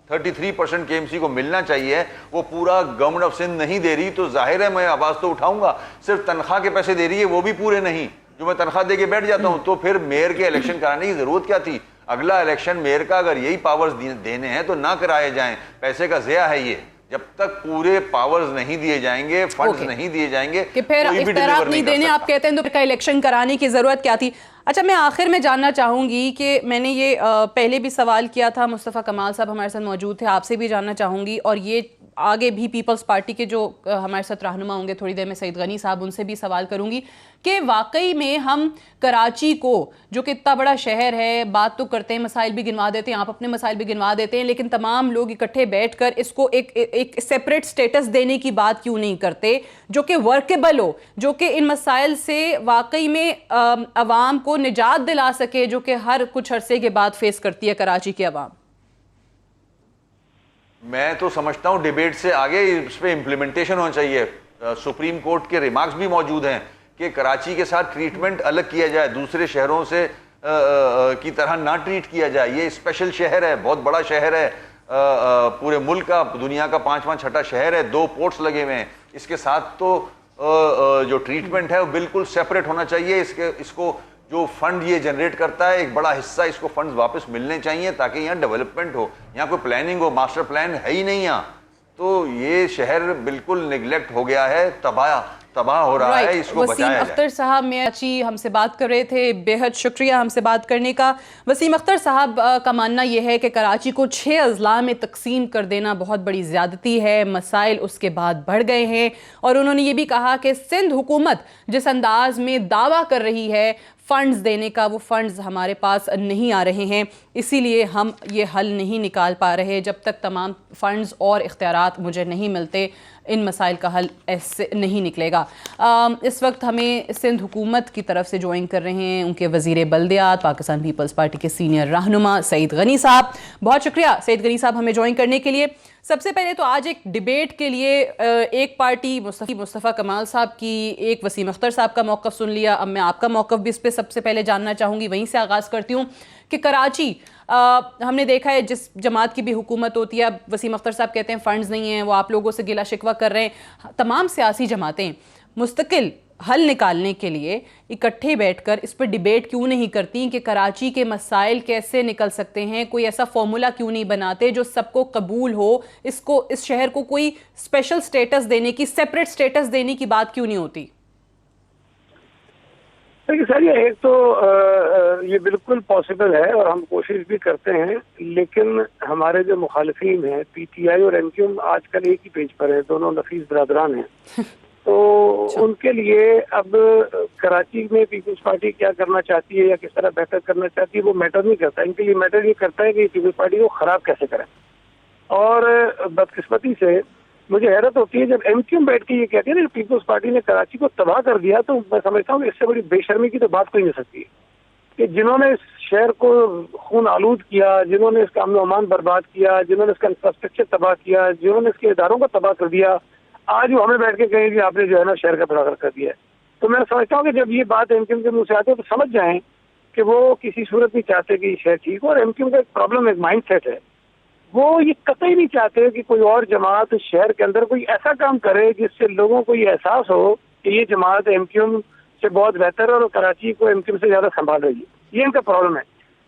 33% KMC को मिलना चाहिए वो पूरा गवर्नमेंट ऑफ सिंध नहीं दे रही, तो जाहिर है मैं आवाज़ तो उठाऊंगा। सिर्फ तनख्वाह के पैसे दे रही है, वो भी पूरे नहीं, जो मैं तनख्वाह दे के बैठ जाता हूँ। तो फिर मेयर के इलेक्शन कराने की जरूरत क्या थी? अगला इलेक्शन मेयर का अगर यही पावर्स देने हैं तो ना कराए जाएं। पैसे का ज़या है ये। जब तक पूरे पावर्स नहीं दिए जाएंगे, फंड्स नहीं दिए जाएंगे, कि फिर इख्तियारात नहीं देने, आप कहते हैं तो का इलेक्शन कराने की ज़रूरत क्या थी? अच्छा, मैं आखिर में जानना चाहूँगी कि मैंने ये पहले भी सवाल किया था, मुस्तफ़ा कमाल साहब हमारे साथ मौजूद थे, आपसे भी जानना चाहूँगी, और ये आगे भी पीपल्स पार्टी के जो हमारे साथ रहनुमा होंगे थोड़ी देर में, सईद गनी साहब, उनसे भी सवाल करूँगी कि वाकई में हम कराची को, जो कि इतना बड़ा शहर है, बात तो करते हैं, मसाइल भी गिनवा देते हैं, आप अपने मसाइल भी गिनवा देते हैं, लेकिन तमाम लोग इकट्ठे बैठकर इसको एक सेपरेट स्टेटस देने की बात क्यों नहीं करते, जो कि वर्केबल हो, जो कि इन मसाइल से वाकई में अवाम को निजात दिला सके, जो कि हर कुछ अरसे के बाद फेस करती है कराची की अवाम। मैं तो समझता हूं डिबेट से आगे इस पे इम्प्लीमेंटेशन होना चाहिए। सुप्रीम कोर्ट के रिमार्क्स भी मौजूद हैं कि कराची के साथ ट्रीटमेंट अलग किया जाए, दूसरे शहरों से की तरह ना ट्रीट किया जाए। ये स्पेशल शहर है, बहुत बड़ा शहर है, पूरे मुल्क का, दुनिया का 5वां 6ठा शहर है, 2 पोर्ट्स लगे हुए हैं। इसके साथ तो जो ट्रीटमेंट है वो बिल्कुल सेपरेट होना चाहिए। इसको जो फंड ये जनरेट करता है, एक बड़ा हिस्सा इसको फंड वापस मिलने चाहिए ताकि यहाँ डेवलपमेंट हो। यहाँ कोई प्लानिंग हो, मास्टर प्लान है ही नहीं यहाँ। तो ये शहर बिल्कुल निगलेक्ट हो गया है, तबाह हो रहा है, इसको बचाया जाए। वसीम अख्तर साहब मेची हमसे बात कर रहे थे, बेहद शुक्रिया हमसे बात करने का। वसीम अख्तर साहब का मानना यह है कि कराची को 6 अजला में तकसीम कर देना बहुत बड़ी ज़्यादती है, मसाइल उसके बाद बढ़ गए हैं। और उन्होंने ये भी कहा कि सिंध हुकूमत जिस अंदाज में दावा कर रही है फ़ंड्स देने का, वो फ़ंड्स हमारे पास नहीं आ रहे हैं, इसीलिए हम ये हल नहीं निकाल पा रहे। जब तक तमाम फ़ंड्स और इख्तियारात मुझे नहीं मिलते, इन मसाइल का हल ऐसे नहीं निकलेगा। इस वक्त हमें सिंध हुकूमत की तरफ से ज्वाइन कर रहे हैं उनके वज़ीर बल्दियात, पाकिस्तान पीपल्स पार्टी के सीनियर रहनुमा सईद गनी साहब। बहुत शुक्रिया सईद गनी साहब हमें ज्वाइन करने के लिए। सबसे पहले तो आज एक डिबेट के लिए एक पार्टी मुस्तफ़ा कमाल साहब की, एक वसीम अख्तर साहब का मौक़िफ़ सुन लिया। अब मैं आपका मौक़िफ़ भी इस पर सबसे पहले जानना चाहूँगी। वहीं से आगाज़ करती हूँ कि कराची हमने देखा है जिस जमात की भी हुकूमत होती है, अब वसीम अख्तर साहब कहते हैं फ़ंड्स नहीं हैं, वो आप लोगों से गिला शिकवा कर रहे हैं। तमाम सियासी जमातें मुस्तकिल हल निकालने के लिए इकट्ठे बैठकर इस पर डिबेट क्यों नहीं करती कि कराची के मसाइल कैसे निकल सकते हैं? कोई ऐसा फॉर्मूला क्यों नहीं बनाते जो सबको कबूल हो? इस शहर को कोई स्पेशल स्टेटस देने की, सेपरेट स्टेटस देने की बात क्यों नहीं होती? देखिए सर, ये एक तो ये बिल्कुल पॉसिबल है और हम कोशिश भी करते हैं, लेकिन हमारे जो मुखालिफिन हैं पीटीआई और एमक्यूएम आजकल एक ही पेज पर है, दोनों नफीस बरादरान हैं। तो उनके लिए अब कराची में पीपल्स पार्टी क्या करना चाहती है या किस तरह बेहतर करना चाहती है वो मैटर नहीं करता। इनके लिए मैटर ये करता है कि पीपल्स पार्टी को खराब कैसे करें। और बदकिस्मती से मुझे हैरत होती है जब एमक्यूएम बैठ के ये कहती है ना पीपल्स पार्टी ने कराची को तबाह कर दिया, तो मैं समझता हूँ कि इससे बड़ी बेशर्मी की तो बात कोई नहीं सकती है कि जिन्होंने इस शहर को खून आलूद किया, जिन्होंने इसका अमन अमान बर्बाद किया, जिन्होंने इसका इंफ्रास्ट्रक्चर तबाह किया, जिन्होंने इसके इदारों को तबाह कर दिया, आज वो हमें बैठ के कहें कि आपने जो है ना शहर का बराबर कर दिया है। तो मैं समझता हूँ कि जब ये बात एमक्यूएम के मुंह से आती है तो समझ जाएं कि वो किसी सूरत नहीं चाहते कि शहर ठीक हो। और एमक्यूएम का एक प्रॉब्लम, एक माइंड सेट है, वो ये कतई नहीं चाहते कि कोई और जमात शहर के अंदर कोई ऐसा काम करे जिससे लोगों को ये एहसास हो कि ये जमात एमक्यूएम से बहुत बेहतर है और कराची को एमक्यूएम से ज्यादा संभाल रही है। ये इनका प्रॉब्लम है।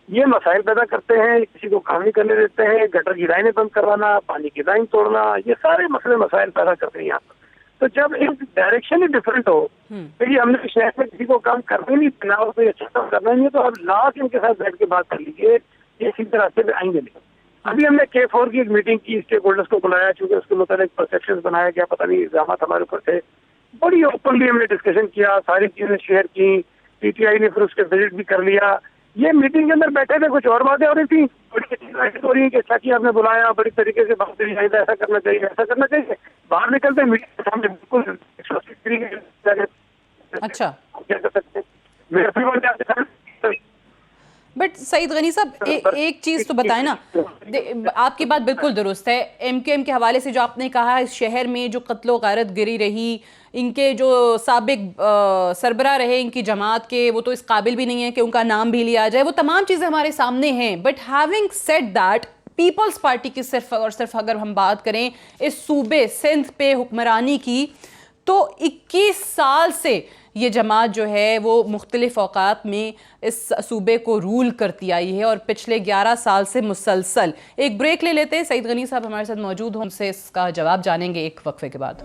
ये मसाइल पैदा करते हैं, किसी को काम नहीं करने देते हैं, गटर की लाइनें बंद करवाना, पानी की लाइन तोड़ना, ये सारे मसले मसाइल पैदा करते हैं यहाँ पर। तो जब एक डायरेक्शन ही डिफरेंट हो, तो ये हमने शहर में किसी को काम करना ही नहीं देना और कोई अच्छा काम करना नहीं है, तो अब लाख इनके साथ बैठ के बात कर लीजिए, ये सीधे रास्ते पे आएंगे नहीं। अभी हमने K4 की एक मीटिंग की, स्टेक होल्डर्स को बुलाया, चूंकि उसके मुताबिक परसेप्शन बनाया गया, पता नहीं इल्जाम हमारे ऊपर थे, बड़ी ओपनली हमने डिस्कशन किया, सारी चीजें शेयर की, पीटीआई ने फिर उसके विजिट भी कर लिया। ये मीटिंग के अंदर बैठे थे, कुछ और बातें हो रही थी, बड़ी चीजें हो रही है कि अच्छा कि आपने बुलाया, बड़ी तरीके से बात करी, ऐसा करना चाहिए, ऐसा करना चाहिए। बाहर निकलते मीटिंग के सामने बिल्कुल अच्छा क्या कर सकते हैं। बट सईद गनी साहब एक चीज़ तो बताएं ना, आपकी बात बिल्कुल दुरुस्त है। एमक्यूएम के हवाले से जो आपने कहा, इस शहर में जो कत्लो गारत गिरी रही, इनके जो साबिक सरबरा रहे इनकी जमात के, वो तो इस काबिल भी नहीं है कि उनका नाम भी लिया जाए, वो तमाम चीज़ें हमारे सामने हैं। But having said that, Peoples Party की सिर्फ और सिर्फ अगर हम बात करें इस सूबे सिंध पे हुक्मरानी की, तो 21 साल से ये जमात जो है वो मुख्तलिफ औकात में इस सूबे को रूल करती आई है और पिछले 11 साल से मुसलसल। एक ब्रेक ले लेते हैं, सईद गनी साहब हमारे साथ मौजूद हों, उनसे इसका जवाब जानेंगे एक वक्फे के बाद।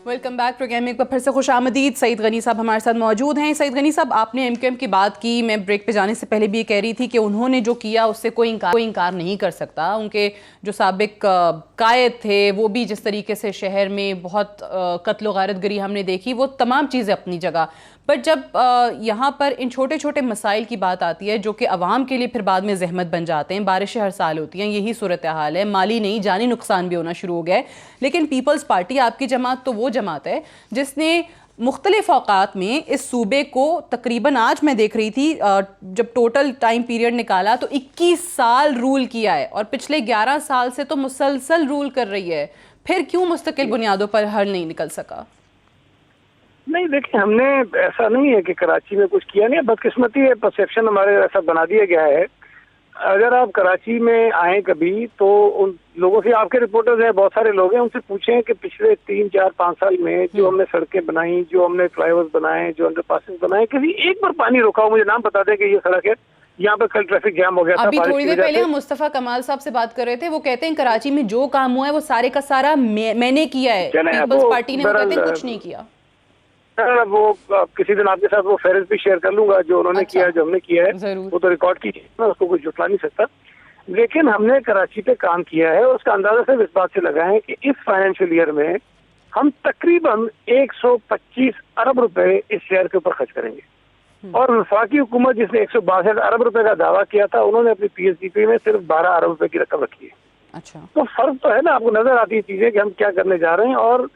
वेलकम बैक प्रोग्राम में एक बार फिर से खुश आमदीद। सईद गनी साहब हमारे साथ मौजूद हैं। सईद गनी साहब, आपने एमक्यूएम की बात की, मैं ब्रेक पे जाने से पहले भी ये कह रही थी कि उन्होंने जो किया उससे कोई इनकार नहीं कर सकता। उनके जो साबिक कायद थे वो भी जिस तरीके से शहर में बहुत कत्लो गारत गिरी हमने देखी, वो तमाम चीज़ें अपनी जगह। बट जब यहाँ पर इन छोटे छोटे मसाइल की बात आती है जो कि अवाम के लिए फिर बाद में जहमत बन जाते हैं, बारिशें हर साल होती हैं, यही सूरत हाल है, माली नहीं जानी नुकसान भी होना शुरू हो गया है। लेकिन पीपल्स पार्टी, आपकी जमात तो वो जमात है जिसने मुख्तलिफ औकात में इस सूबे को तकरीबन, आज मैं देख रही थी जब टोटल टाइम पीरियड निकाला तो 21 साल रूल किया है और पिछले 11 साल से तो मुसलसल रूल कर रही है, फिर क्यों मुस्तकिल बुनियादों पर हल नहीं निकल सका? नहीं देखिए, हमने ऐसा नहीं है कि कराची में कुछ किया नहीं, बदकिस्मती है, परसेप्शन हमारे ऐसा बना दिया गया है। अगर आप कराची में आए कभी तो उन लोगों से, आपके रिपोर्टर्स हैं, बहुत सारे लोग हैं, उनसे पूछें कि पिछले 3, 4, 5 साल में जो हमने सड़कें बनाई, जो हमने फ्लाईओवर्स बनाए, जो अंडरपासेस बनाए, कभी एक बार पानी रोका हो, मुझे नाम बता दें कि ये सड़क है, यहाँ पर कल ट्रैफिक जाम हो गया था। अभी थोड़ी देर पहले हम मुस्तफा कमाल साहब से बात कर रहे थे, वो कहते हैं कराची में जो काम हुआ है वो सारे का सारा मैंने किया है, पीपल्स पार्टी ने, वो कहते हैं कुछ नहीं किया। वो किसी दिन आपके साथ वो फेरिस्त भी शेयर कर लूंगा जो उन्होंने किया है, जो हमने किया है, वो तो रिकॉर्ड की चीज, मैं उसको कुछ जुटला नहीं सकता। लेकिन हमने कराची पे काम किया है और उसका अंदाजा सिर्फ इस बात से लगा है कि इस फाइनेंशियल ईयर में हम तकरीबन 125 अरब रुपए इस शहर के ऊपर खर्च करेंगे। और वफाकी हुकूमत जिसने 162 अरब रुपए का दावा किया था, उन्होंने अपनी PSDP में सिर्फ 12 अरब रुपए की रकम रखी है। अच्छा, तो फर्क तो है ना, आपको नजर आती है चीजें कि हम क्या करने जा रहे हैं। और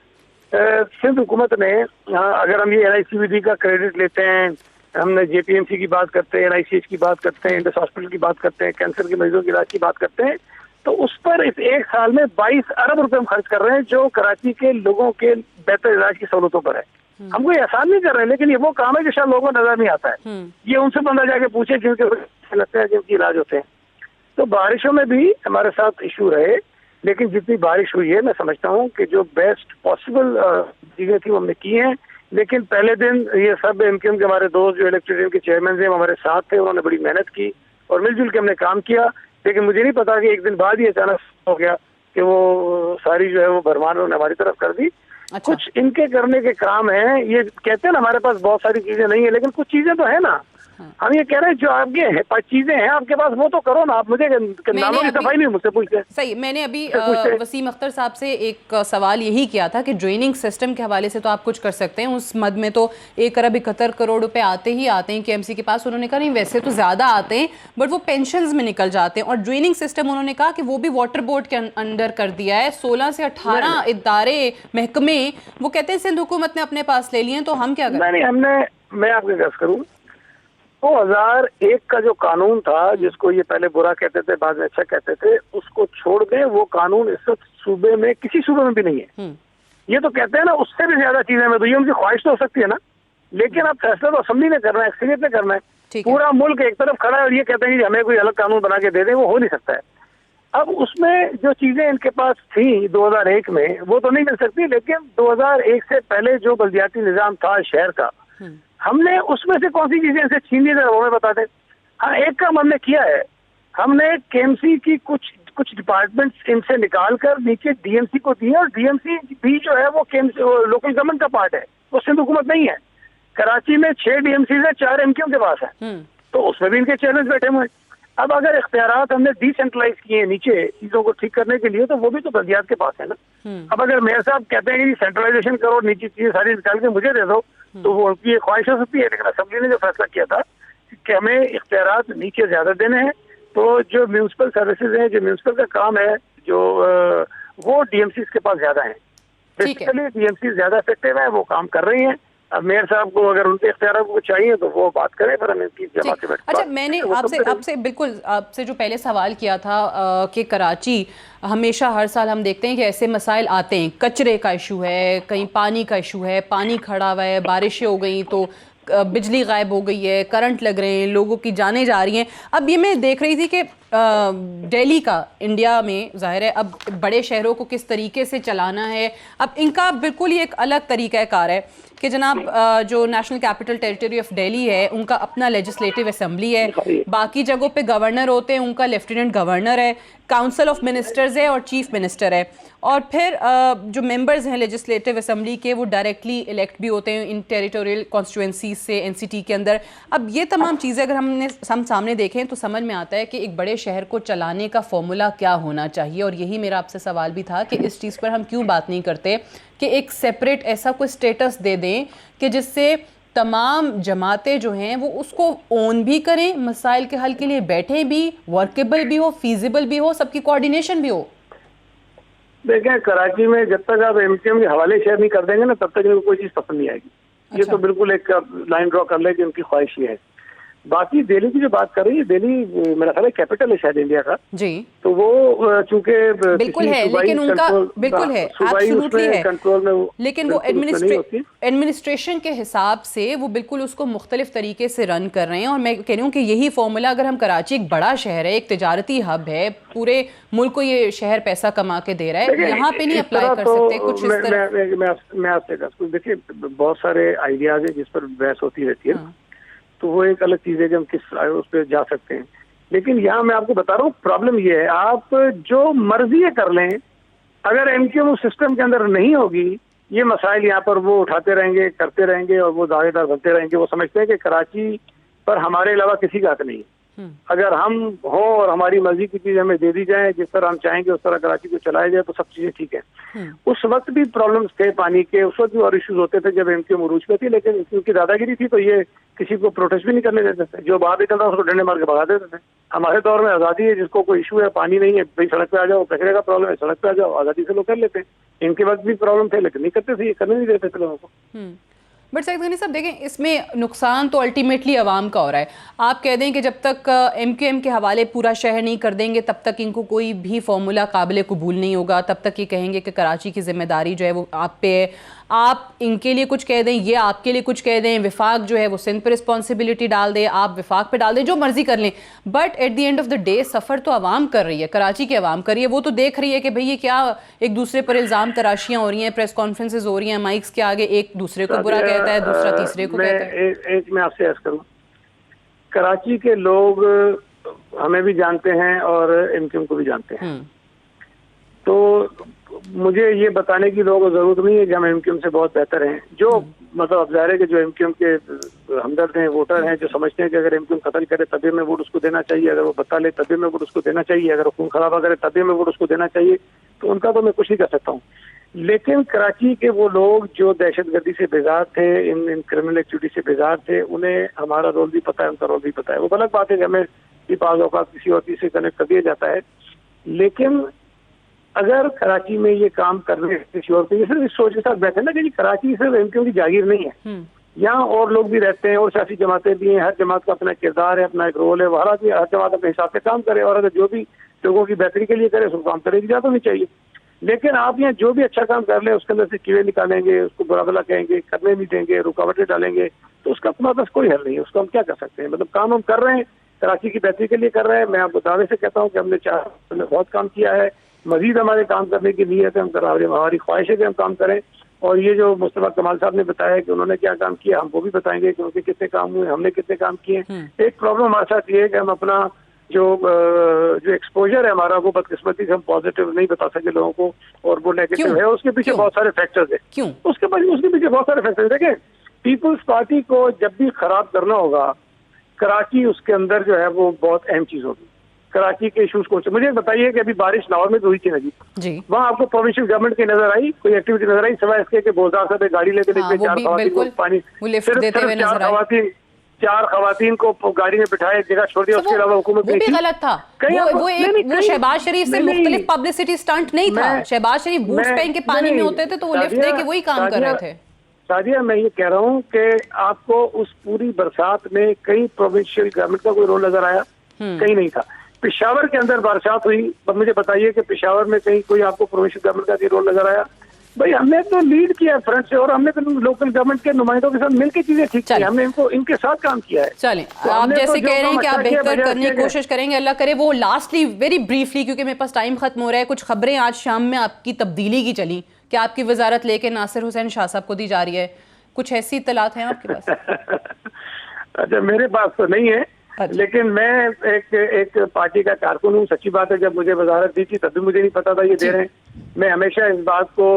सिंध हुकूमत ने, अगर हम ये NICVD का क्रेडिट लेते हैं, हमने JPMC की बात करते हैं, NICH की बात करते हैं, इंडस हॉस्पिटल की बात करते हैं, कैंसर के मरीजों के इलाज की बात करते हैं, तो उस पर इस एक साल में 22 अरब रुपए हम खर्च कर रहे हैं, जो कराची के लोगों के बेहतर इलाज की सहूलतों पर है। हम कोई एहसान नहीं कर रहे हैं, लेकिन ये वो काम है जो शायद लोगों को नजर नहीं आता है। ये उनसे बंदा जाके पूछे जिनके लगता है, जिनके इलाज होते हैं। तो बारिशों में भी हमारे साथ इशू रहे, लेकिन जितनी बारिश हुई है मैं समझता हूँ कि जो बेस्ट पॉसिबल चीजें थी वो हमने की हैं। लेकिन पहले दिन ये सब MQM के हमारे दोस्त जो इलेक्ट्रिक के चेयरमैन थे, हमारे साथ थे, उन्होंने बड़ी मेहनत की और मिलजुल के हमने काम किया। लेकिन मुझे नहीं पता कि एक दिन बाद ही अचानक हो गया कि वो सारी जो है वो भरमान उन्होंने हमारी तरफ कर दी। अच्छा। कुछ इनके करने के काम है, ये कहते हैं ना हमारे पास बहुत सारी चीजें नहीं है, लेकिन कुछ चीजें तो है ना। हम ये कह रहे हैं जो आपके चीजें हैं आपके पास वो तो करो ना, आप मुझे नालों की सफाई नहीं मुझसे पूछते। सही, मैंने अभी वसीम अख्तर साहब से एक सवाल यही किया था कि ड्रेनिंग सिस्टम के हवाले से तो आप कुछ कर सकते हैं, उस मद में तो 1 अरब 71 करोड़ रुपए आते ही आते हैं KMC के पास। उन्होंने कहा नहीं वैसे तो ज्यादा आते हैं बट वो पेंशंस में निकल जाते हैं। और ड्रेनिंग सिस्टम उन्होंने कहा कि वो भी वाटर बोर्ड के अंडर कर दिया है, 16 से 18 इदारे महकमे वो कहते हैं सिंध हुकूमत ने अपने पास ले लिए हैं, तो हम क्या करें? मैं आपके गर्ज करूँ, 2001 का जो कानून था, जिसको ये पहले बुरा कहते थे बाद में अच्छा कहते थे, उसको छोड़ दें। वो कानून इस वक्त सूबे में किसी सूबे में भी नहीं है। ये तो कहते हैं ना उससे भी ज्यादा चीजें में, तो ये उनकी ख्वाहिश तो हो सकती है ना, लेकिन अब फैसला तो असेंबली ने करना है, एक्सटीरियर ने करना है। पूरा मुल्क एक तरफ खड़ा है और ये कहते हैं कि हमें कोई अलग कानून बना के दे दें, वो हो नहीं सकता है। अब उसमें जो चीजें इनके पास थी 2001 में वो तो नहीं मिल सकती, लेकिन 2001 से पहले जो बल्दियाती निजाम था शहर का, हमने उसमें से कौन सी चीजें इनसे छीन ली वो हमें बता दें। हाँ, एक काम हमने किया है, हमने KMC की कुछ डिपार्टमेंट्स इनसे निकाल कर नीचे DMC को दिए, और DMC भी जो है वो KMC लोकल गवर्नमेंट का पार्ट है, वो सिंध हुकूमत नहीं है। कराची में 6 DMCs है, 4 MQM के पास है, तो उसमें भी इनके चेयरमैन बैठे हुए हैं। अब अगर इख्तियारात हमने डिसेंट्रलाइज किए हैं नीचे चीजों को ठीक करने के लिए, तो वो भी तो बल्दियात के पास है ना। अब अगर मेयर साहब कहते हैं कि सेंट्रलाइजेशन करो, नीचे चीजें सारी निकाल के मुझे दे दो, तो वो उनकी ये ख्वाहिश हो सकती है। लेकिन असेंबली ने जो फैसला किया था कि हमें इख्तियारात नीचे ज्यादा देने हैं, तो जो म्यूनसिपल सर्विसेज हैं, जो म्यूनसिपल का काम है, जो वो DMCs के पास ज्यादा है। बेसिकली DMCs ज्यादा इफेक्टिव है, वो काम कर रही हैं। अब मेयर साहब को अगर उनके इख्तियार को चाहिए तो वो बात करें, फिर हम इनकी जमा से बैठ। अच्छा, मैंने आपसे जो पहले सवाल किया था कि कराची हमेशा हर साल हम देखते हैं कि ऐसे मसाइल आते हैं, कचरे का इशू है, कहीं पानी का इशू है, पानी खड़ा हुआ है, बारिशें हो गई तो बिजली गायब हो गई है, करंट लग रहे हैं, लोगों की जानें जा रही हैं। अब ये मैं देख रही थी कि दिल्ली का इंडिया में ज़ाहिर है अब बड़े शहरों को किस तरीके से चलाना है, अब इनका बिल्कुल ही एक अलग तरीक़ाकार है कि जनाब जो national capital territory of Delhi है उनका अपना लेजिस्लेटिव असेंबली है, बाकी जगहों पे गवर्नर होते हैं, उनका लेफ्टिनेंट गवर्नर है, काउंसिल ऑफ मिनिस्टर्स है और चीफ मिनिस्टर है, और फिर जो मेंबर्स हैं लेजिस्लेटिव असेंबली के वो डायरेक्टली इलेक्ट भी होते हैं इन टेरिटोरियल कॉन्स्टिट्यूंसीज से NCT के अंदर। अब ये तमाम चीज़ें अगर हम सामने देखें तो समझ में आता है कि एक बड़े शहर को चलाने का फॉर्मूला क्या होना चाहिए। और यही मेरा आपसे सवाल भी था कि इस चीज़ पर हम क्यों बात नहीं करते कि एक सेपरेट ऐसा कोई स्टेटस दे दें कि जिससे तमाम जमातें जो हैं वो उसको ओन भी करें, मसाइल के हल के लिए बैठें भी, वर्केबल भी हो, फीजिबल भी हो, सबकी कोऑर्डिनेशन भी हो। देखें, कराची में जब तक आप MQM के हवाले शेयर नहीं कर देंगे ना, तब तक इनको कोई चीज़ पसंद नहीं आएगी। ये तो बिल्कुल एक लाइन ड्रॉ कर ले कि उनकी ख्वाहिश ये है। बाकी दिल्ली की जो बात कर रही है, दिल्ली मेरा ख्याल है कैपिटल है शायद इंडिया का जी, तो वो चूंकि बिल्कुल है, लेकिन उनका बिल्कुल है, एब्सोल्युटली है, कंट्रोल में वो, लेकिन वो एडमिनिस्ट्रेशन के हिसाब से वो बिल्कुल उसको मुख्तलिफ तरीके से रन कर रहे हैं। और मैं कह रही हूँ कि यही फॉर्मूला, अगर हम कराची एक बड़ा शहर है, एक तिजारती हब है, पूरे मुल्क को ये शहर पैसा कमा के दे रहा है, यहाँ पे नहीं अप्लाई कर सकते कुछ इस तरह? मैं आपसे देखिए बहुत सारे आइडियाज है जिस पर बहस होती रहती है, तो वो एक अलग चीज है कि हम किस उस पर जा सकते हैं। लेकिन यहाँ मैं आपको बता रहा हूँ प्रॉब्लम ये है, आप जो मर्जी कर लें, अगर एमक्यूएम उस सिस्टम के अंदर नहीं होगी, ये मसाइल यहाँ पर वो उठाते रहेंगे, करते रहेंगे और वो दावेदार बनते रहेंगे। वो समझते हैं कि कराची पर हमारे अलावा किसी का हक नहीं है। अगर हम हो और हमारी मर्जी की चीज हमें दे दी जाए, जिस तरह हम चाहेंगे उस तरह कराची को चलाया जाए, तो सब चीजें ठीक है। उस वक्त भी प्रॉब्लम्स थे पानी के, उस वक्त भी और इश्यूज होते थे जब एमक्यूएम उरूज पे थी, लेकिन क्योंकि दादागिरी थी तो ये किसी को प्रोटेस्ट भी नहीं करने देते थे। जो बाहर निकलता उसको डंडे मार के भगा देते थे। हमारे दौर में आज़ादी है, जिसको कोई इशू है, पानी नहीं है, भाई सड़क पे आ जाओ, कचरे का प्रॉब्लम है, सड़क पे आ जाओ, आज़ादी से लोग कर लेते हैं। इनके वक्त भी प्रॉब्लम थे लेकिन नहीं करते थे, ये करने नहीं देते थे लोगों को। बट सईद गनी साहब देखें, इसमें नुकसान तो अल्टीमेटली आवाम का हो रहा है। आप कह दें कि जब तक एमक्यूएम के हवाले पूरा शहर नहीं कर देंगे तब तक इनको कोई भी फॉर्मूला काबिल कबूल नहीं होगा, तब तक ये कहेंगे कि कराची की जिम्मेदारी जो है वो आप पे है। आप इनके लिए कुछ कह दें, ये आपके लिए कुछ कह दें, विफाक जो है वो सिंध पे रिस्पॉन्सिबिलिटी डाल दे, आप विफाक पे डाल दें, जो मर्जी कर लें, but at the end of the day suffer तो आवाम कर रही है, कराची की आवाम कर रही है। वो तो देख रही है कि भाई ये क्या एक दूसरे पर इल्ज़ाम तराशियाँ हो रही हैं, प्रेस कॉन्फ्रेंसेज हो रही हैं, माइक्स के आगे एक दूसरे को बुरा कहता है, दूसरा तीसरे को कहता है। एक मैं आपसे अर्ज करूँ, कराची के लोग हमें भी जानते हैं और एमक्यूएम को भी जानते हैं, तो मुझे ये बताने की लोगों को जरूरत नहीं है कि हम एमक्यूएम से बहुत बेहतर हैं। जो मतलब अब जाहिर है कि जो एमक्यूएम के हमदर्द हैं, वोटर हैं, जो समझते हैं कि अगर एमक्यूएम कत्ल करे तभी हमें वोट उसको देना चाहिए, अगर वो बता ले तभी हमें वोट उसको देना चाहिए, अगर वो खून खराबा करे तभी हमें वोट उसको देना चाहिए, तो उनका तो मैं कुछ नहीं कर सकता हूँ। लेकिन कराची के वो लोग जो दहशतगर्दी से बेजार थे, इन क्रिमिनल एक्टिविटी से बेजार थे, उन्हें हमारा रोल भी पता है, उनका रोल भी पता है। वो अलग बात है कि हमें भी बाज़ औक़ात किसी और चीज़ से कनेक्ट कर दिया जाता है, लेकिन अगर कराची में ये काम कर रहे हैं किसी और को, ये सिर्फ इस सोच के साथ बैठे ना कि कराची सिर्फ एमक्यूएम की जागीर नहीं है, यहाँ और लोग भी रहते हैं और सियासी जमातें भी हैं, हर जमात का अपना किरदार है, अपना एक रोल है, हर जमात अपने हिसाब से काम करे, और अगर जो भी लोगों की बेहतरी के लिए करे उसको काम करेगी, ज़्यादा नहीं चाहिए। लेकिन आप यहाँ जो भी अच्छा काम कर ले उसके अंदर से कीड़े निकालेंगे, उसको बुरा भला कहेंगे, करने नहीं देंगे, रुकावटें डालेंगे, तो उसका तुम्हारे पास कोई हल नहीं है। उसको हम क्या कर सकते हैं? मतलब काम हम कर रहे हैं, कराची की बेहतरी के लिए कर रहे हैं। मैं आपको दावे से कहता हूँ कि हमने बहुत काम किया है, मजीद हमारे काम करने की नीयत है, हम कर रहे हैं, हमारी ख्वाहिश है कि हम काम करें। और ये जो मुस्तफा कमाल साहब ने बताया कि उन्होंने क्या काम किया, हम वो भी बताएंगे कि उनके कितने काम हुए, हमने कितने काम किए। एक प्रॉब्लम हमारे साथ ये है कि हम अपना जो एक्सपोजर है हमारा, वो बदकिस्मती से हम पॉजिटिव नहीं बता सके लोगों को, और वो नेगेटिव है। उसके पीछे बहुत सारे फैक्टर्स है। क्यों? उसके पीछे बहुत सारे फैक्टर्स। देखें, पीपल्स पार्टी को जब भी खराब करना होगा, कराची उसके अंदर जो है वो बहुत अहम चीज होगी। कराची के इशूज को मुझे बताइए कि अभी बारिश लाहौर में तो हुई थी ना जी, वहाँ आपको प्रोविंशियल गवर्नमेंट की नजर आई, कोई एक्टिविटी नजर आई सिवाय इसके कि बोलदार साहब गाड़ी लेके निकले, चार खवातीन को गाड़ी में बिठाए, जगह छोड़ दिया, उसके अलावा हुकूमत भी गलत था। वो शहबाज शरीफ से मुख्तलिफ पब्लिसिटी स्टंट नहीं था। शहबाज शरीफ बूट्स पहन के पानी में होते थे तो वो लिफ्ट दे के वही काम कर रहे थे। सादिया, मैं ये कह रहा हूँ कि आपको उस पूरी बरसात में कहीं प्रोविंशियल गवर्नमेंट का कोई रोल नजर आया? कहीं नहीं था। पेशावर के अंदर बरसात हुई, अब मुझे बताइए कि पेशावर में कहीं कोई आपको प्रोविंशियल गवर्नमेंट का रोल नजर आया? भाई हमने तो लीड किया फ्रंट से, और हमने तो लोकल गवर्नमेंट के नुमाइंदों के साथ मिलकर चीजें ठीक की, हमने इनके साथ काम किया है। चलें, तो आप जैसे कह रहे हैं कि आप बेहतर करने की कोशिश करेंगे, अल्लाह करे। वो लास्टली वेरी ब्रीफली, क्योंकि मेरे पास टाइम खत्म हो रहा है, कुछ खबरें आज शाम में आपकी तब्दीली की चली कि आपकी वजारत लेके नासिर हुसैन शाह साहब को दी जा रही है, कुछ ऐसी इत्तलात हैं आपके पास? अच्छा, मेरे पास तो नहीं है, लेकिन मैं एक पार्टी का कारकुन हूँ। सच्ची बात है, जब मुझे वजारत दी थी तब भी मुझे नहीं पता था ये दे रहे हैं। मैं हमेशा इस बात को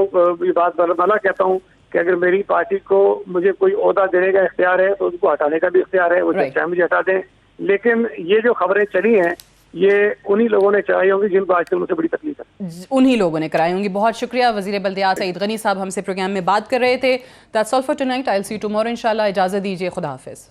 ये बात भला कहता हूँ कि अगर मेरी पार्टी को मुझे कोई ओहदा देने का इख्तियार है तो उनको हटाने का भी इख्तियार है, वो चाहे मुझे हटा दें। लेकिन ये जो खबरें चली हैं ये उन्हीं लोगों ने चलाई होंगी जिनको आजकल मुझसे बड़ी तकलीफ है, उन्हीं लोगों ने कराई होंगी। बहुत शुक्रिया। वजीर बल्दियात सईद गनी साहब हमसे प्रोग्राम में बात कर रहे थे। That's all for tonight. I will see you tomorrow इंशाल्लाह। इजाजत दीजिए, खुदा हाफिज।